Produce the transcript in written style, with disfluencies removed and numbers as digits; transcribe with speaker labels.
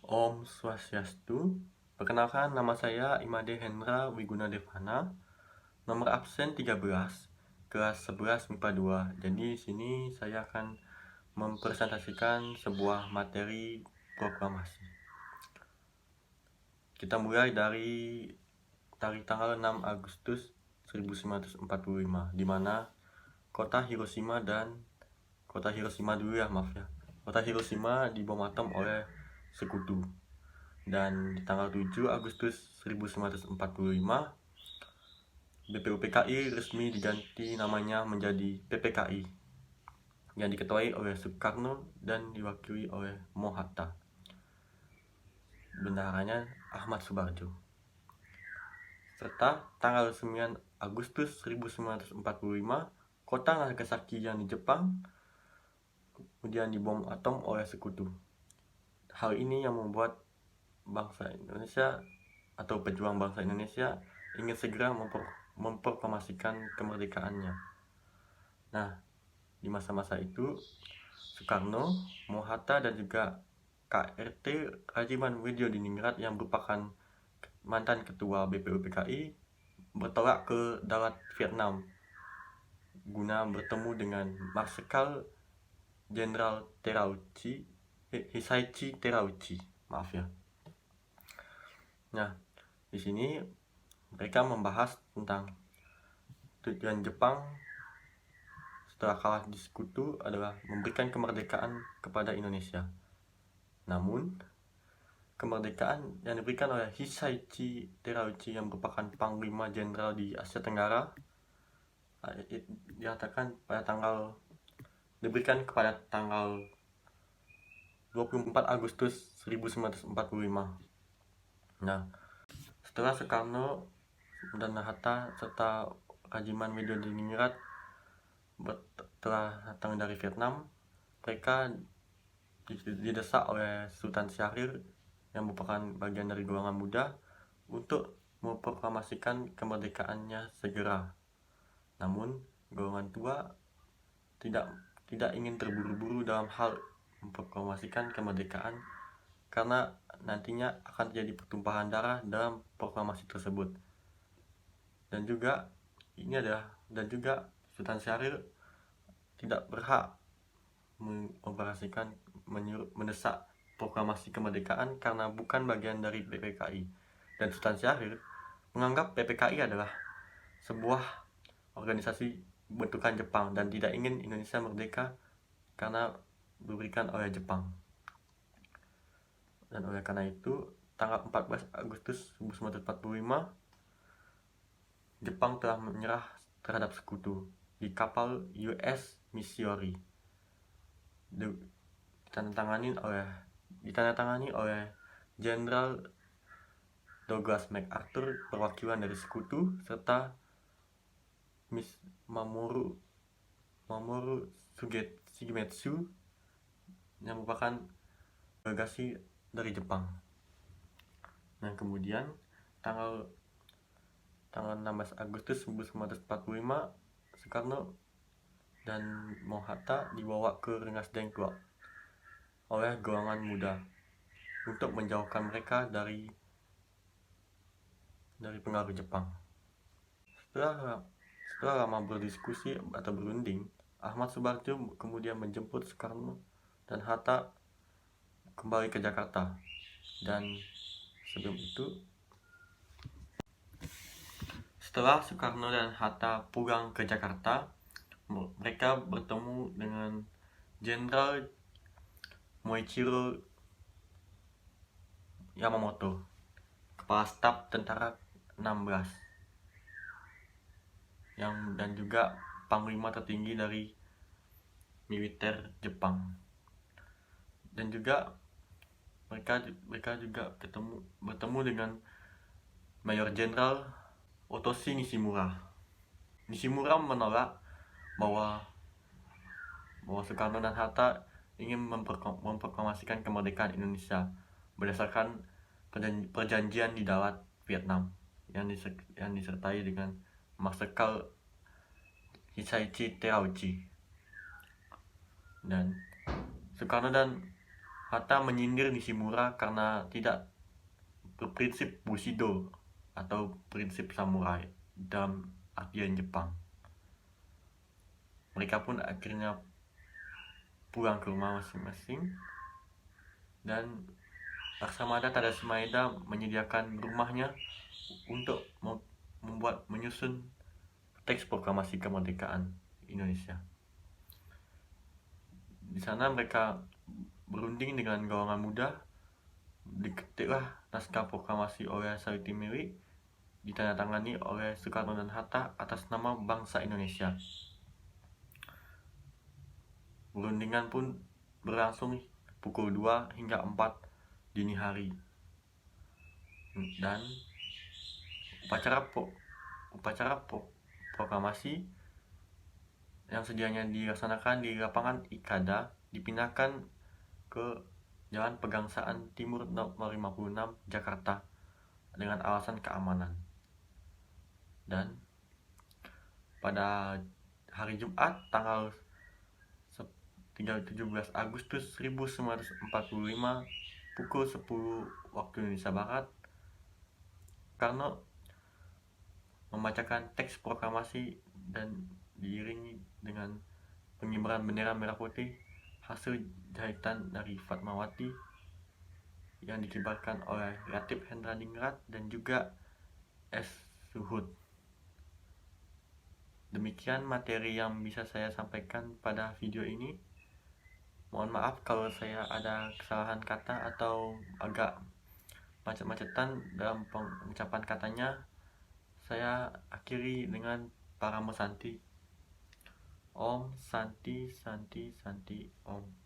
Speaker 1: Om Swastiastu. Perkenalkan, nama saya Imade Hendra Wiguna Devana. Nomor absen 13, kelas 11 MIPA 2. Jadi di sini saya akan mempresentasikan sebuah materi proklamasi. Kita mulai dari tanggal 6 Agustus 1945, di mana kota Hiroshima Kota Hiroshima dibom atom oleh sekutu. Dan di tanggal 7 Agustus 1945, BPUPKI resmi diganti namanya menjadi PPKI yang diketuai oleh Soekarno dan diwakili oleh Mohatta. Bendaharanya Ahmad Subarjo. Serta tanggal 9 Agustus 1945, kota Nagasaki yang di Jepang kemudian dibom atom oleh sekutu. Hal ini yang membuat bangsa Indonesia atau pejuang bangsa Indonesia ingin segera memproklamasikan kemerdekaannya. Nah, di masa-masa itu Soekarno, Mohatta, dan juga KRT Rajiman Widyodiningrat yang merupakan mantan ketua BPUPKI bertolak ke darat Vietnam guna bertemu dengan Marsikal Jenderal Hisaichi Terauchi. Maaf ya. Nah, di sini mereka membahas tentang tujuan Jepang setelah kalah di sekutu adalah memberikan kemerdekaan kepada Indonesia. Namun, kemerdekaan yang diberikan oleh Hisaichi Terauchi yang merupakan Panglima Jenderal di Asia Tenggara diberikan kepada tanggal 24 Agustus 1945. Nah, setelah Soekarno dan Hatta serta Rajiman Widyodiningrat telah datang dari Vietnam, mereka didesak oleh Sultan Syahrir yang merupakan bagian dari golongan muda untuk memproklamasikan kemerdekaannya segera. Namun, golongan tua tidak ingin terburu-buru dalam hal memproklamasikan kemerdekaan karena nantinya akan terjadi pertumpahan darah dalam proklamasi tersebut. Dan juga Sultan Syahrir tidak berhak mendesak proklamasi kemerdekaan karena bukan bagian dari PPKI. Dan Sultan Syahrir menganggap PPKI adalah sebuah organisasi bentukan Jepang dan tidak ingin Indonesia merdeka karena diberikan oleh Jepang. Dan oleh karena itu, tanggal 14 Agustus 1945, Jepang telah menyerah terhadap sekutu di kapal US Missouri. Ditandatangani oleh Jenderal Douglas MacArthur, perwakilan dari sekutu, serta Miss Mamoru Shigemitsu yang merupakan delegasi dari Jepang. Nah, kemudian tanggal 16 Agustus 1945, Soekarno dan Mohatta dibawa ke Rengas Dengklok oleh golongan muda untuk menjauhkan mereka dari pengaruh Jepang. Setelah lama berdiskusi atau berunding, Ahmad Subarjo kemudian menjemput Soekarno dan Hatta kembali ke Jakarta. Dan sebelum itu, setelah Soekarno dan Hatta pulang ke Jakarta, mereka bertemu dengan Jenderal Moichiro Yamamoto, Kepala Staf Tentara 16, dan juga Panglima tertinggi dari militer Jepang. Dan juga mereka juga bertemu dengan Mayor Jenderal Otoshi Nishimura. Nishimura menolak bahwa Soekarno dan Hatta ingin memproklamasikan kemerdekaan Indonesia berdasarkan perjanjian di darat Vietnam yang disertai dengan Marsikal Hisaichi Terauchi. Dan Soekarno dan Hatta menyindir Nishimura karena tidak berprinsip Bushido atau prinsip samurai dalam artian Jepang. Mereka pun akhirnya pulang ke rumah masing-masing, dan Laksamana Tadashi Maeda menyediakan rumahnya untuk menyusun teks proklamasi kemerdekaan Indonesia. Di sana mereka berunding dengan golongan muda, diketiklah naskah proklamasi oleh Sayuti Miri, ditandatangani oleh Soekarno dan Hatta atas nama bangsa Indonesia. Perundingan pun berlangsung pukul 2 hingga 4 dini hari, dan upacara proklamasi yang sedianya dilaksanakan di lapangan Ikada dipindahkan ke Jalan Pegangsaan Timur nomor 56 Jakarta dengan alasan keamanan. Dan pada hari Jumat tanggal 17 Agustus 1945 pukul 10 waktu Indonesia Barat, Karno membacakan teks proklamasi dan diiringi dengan pengibaran bendera merah putih hasil jahitan dari Fatmawati yang dikibarkan oleh Latif Hendradingrat dan juga S. Suhud. Demikian materi yang bisa saya sampaikan pada video ini. Mohon maaf kalau saya ada kesalahan kata atau agak macet-macetan dalam pengucapan katanya. Saya akhiri dengan Paramo Santi. Om Santi Santi Santi Om.